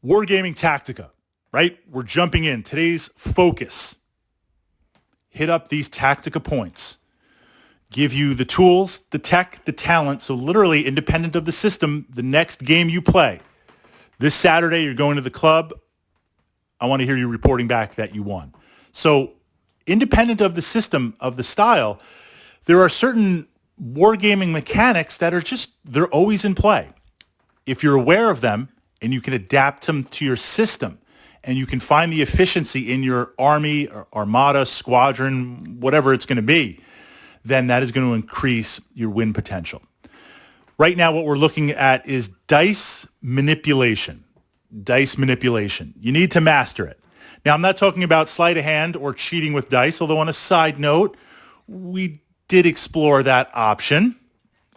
Wargaming Tactica, right? We're jumping in. Today's focus. Hit up these Tactica points. Give you the tools, the tech, the talent. So literally independent of the system, the next game you play. This Saturday, you're going to the club. I want to hear you reporting back that you won. So independent of the system, of the style, there are certain wargaming mechanics that are they're always in play. If you're aware of them and you can adapt them to your system and you can find the efficiency in your army, or armada, squadron, whatever it's going to be, then that is going to increase your win potential. Right now, what we're looking at is dice manipulation. Dice manipulation. You need to master it. Now, I'm not talking about sleight of hand or cheating with dice, although on a side note, we did explore that option.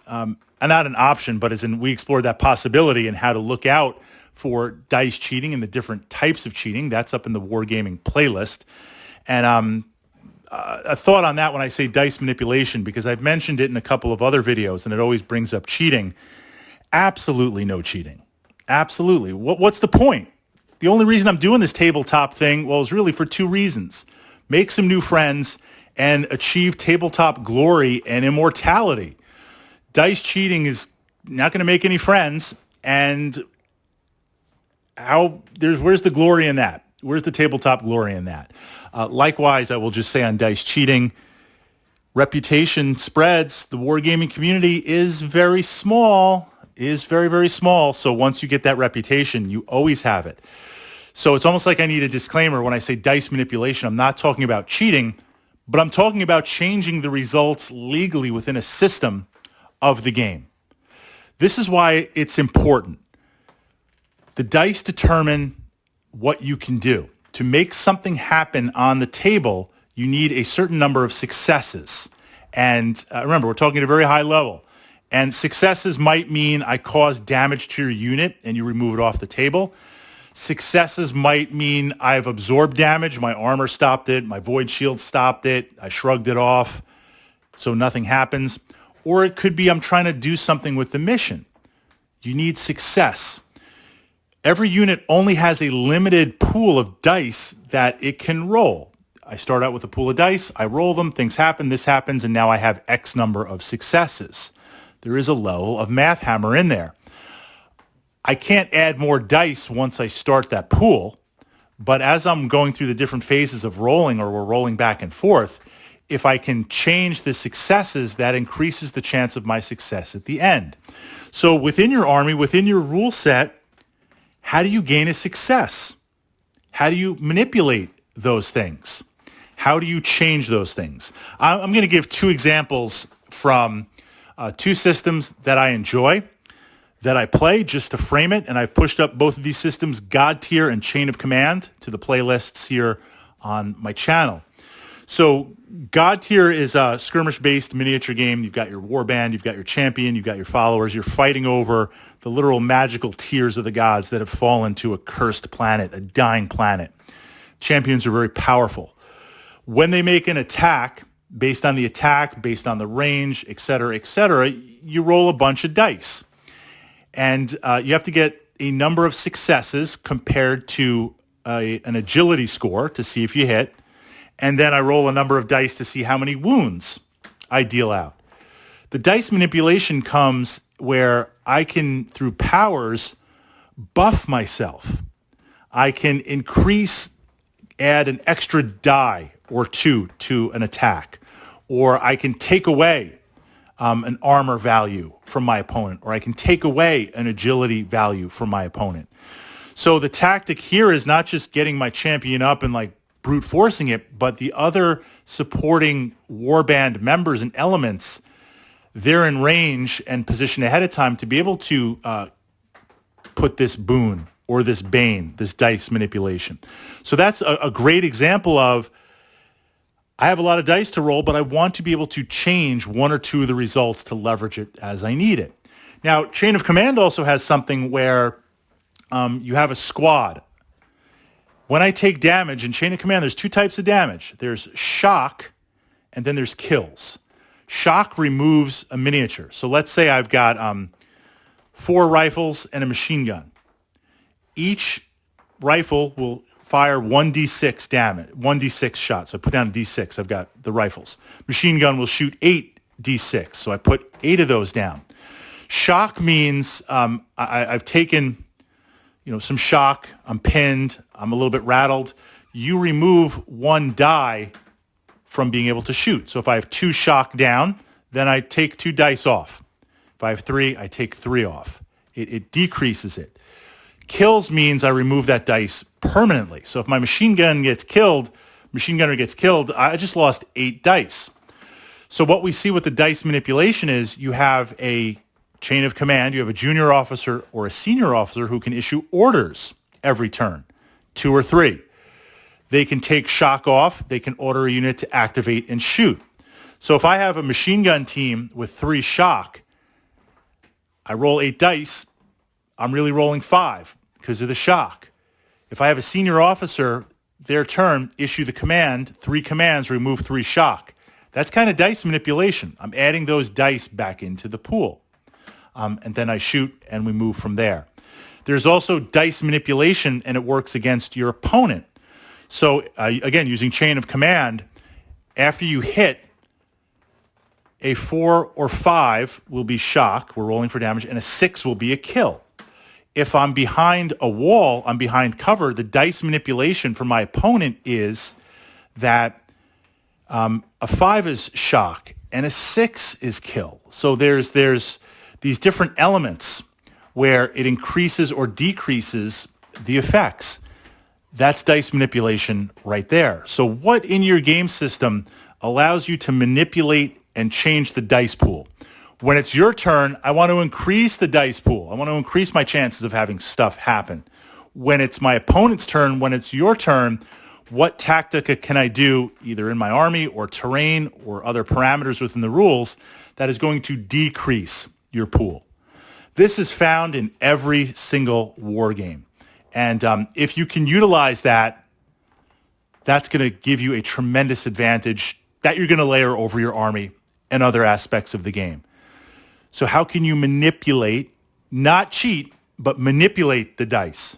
And not an option, but as in we explored that possibility and how to look out for dice cheating and the different types of cheating. That's up in the Wargaming playlist. And a thought on that when I say dice manipulation, because I've mentioned it in a couple of other videos, and it always brings up cheating. Absolutely no cheating. Absolutely. What's the point? The only reason I'm doing this tabletop thing, well, is really for two reasons. Make some new friends and achieve tabletop glory and immortality. Dice cheating is not going to make any friends, and where's the glory in that? Where's the tabletop glory in that? Likewise, I will just say on dice cheating, reputation spreads. The wargaming community is very small, very, very small. So once you get that reputation, you always have it. So it's almost like I need a disclaimer when I say dice manipulation. I'm not talking about cheating, but I'm talking about changing the results legally within a system of the game. This is why it's important. The dice determine what you can do. To make something happen on the table, you need a certain number of successes. And remember, we're talking at a very high level. And successes might mean I cause damage to your unit and you remove it off the table. Successes might mean I've absorbed damage, my armor stopped it, my void shield stopped it, I shrugged it off, so nothing happens. Or it could be I'm trying to do something with the mission. You need success. Every unit only has a limited pool of dice that it can roll. I start out with a pool of dice, I roll them, things happen, this happens, and now I have X number of successes. There is a level of math hammer in there. I can't add more dice once I start that pool, but as I'm going through the different phases of rolling, or we're rolling back and forth, if I can change the successes, that increases the chance of my success at the end. So within your army, within your rule set, how do you gain a success? How do you manipulate those things? How do you change those things? I'm going to give two examples from two systems that I enjoy, that I play just to frame it, and I've pushed up both of these systems, God Tier and Chain of Command, to the playlists here on my channel. So God Tier is a skirmish-based miniature game. You've got your warband, you've got your champion, you've got your followers. You're fighting over the literal magical tiers of the gods that have fallen to a cursed planet, a dying planet. Champions are very powerful. When they make an attack, based on the range, et cetera, you roll a bunch of dice. And you have to get a number of successes compared to an agility score to see if you hit. And then I roll a number of dice to see how many wounds I deal out. The dice manipulation comes where I can, through powers, buff myself. I can add an extra die or two to an attack. Or I can take away an armor value from my opponent, or I can take away an agility value from my opponent. So the tactic here is not just getting my champion up and like brute forcing it, but the other supporting warband members and elements, they're in range and position ahead of time to be able to put this boon or this bane, this dice manipulation. So that's a great example of, I have a lot of dice to roll, but I want to be able to change one or two of the results to leverage it as I need it. Now, Chain of Command also has something where you have a squad. When I take damage in Chain of Command, there's two types of damage. There's shock, and then there's kills. Shock removes a miniature. So let's say I've got 4 rifles and a machine gun. Each rifle will fire 1d6 damage, 1d6 shots. So I put down a d6. I've got the rifles. Machine gun will shoot 8d6. So I put 8 of those down. Shock means I've taken, some shock. I'm pinned. I'm a little bit rattled. You remove 1 die from being able to shoot. So if I have 2 shock down, then I take 2 dice off. If I have 3, I take 3 off. It decreases it. Kills means I remove that dice permanently. So if my machine gunner gets killed, I just lost 8 dice. So what we see with the dice manipulation is you have a chain of command. You have a junior officer or a senior officer who can issue orders every turn, 2 or 3. They can take shock off. They can order a unit to activate and shoot. So if I have a machine gun team with 3 shock, I roll 8 dice. I'm really rolling 5 because of the shock. If I have a senior officer, their turn, issue the command, 3 commands, remove 3 shock. That's kind of dice manipulation. I'm adding those dice back into the pool. And then I shoot and we move from there. There's also dice manipulation, and it works against your opponent. So again, using chain of command, after you hit, a 4 or 5 will be shock. We're rolling for damage, and a 6 will be a kill. If I'm behind a wall, I'm behind cover, the dice manipulation for my opponent is that a 5 is shock and a 6 is kill. So there's these different elements where it increases or decreases the effects. That's dice manipulation right there. So what in your game system allows you to manipulate and change the dice pool? When it's your turn, I want to increase the dice pool. I want to increase my chances of having stuff happen. When it's my opponent's turn, when it's your turn, what tactic can I do either in my army or terrain or other parameters within the rules that is going to decrease your pool? This is found in every single war game. And if you can utilize that, that's going to give you a tremendous advantage that you're going to layer over your army and other aspects of the game. So how can you manipulate, not cheat, but manipulate the dice?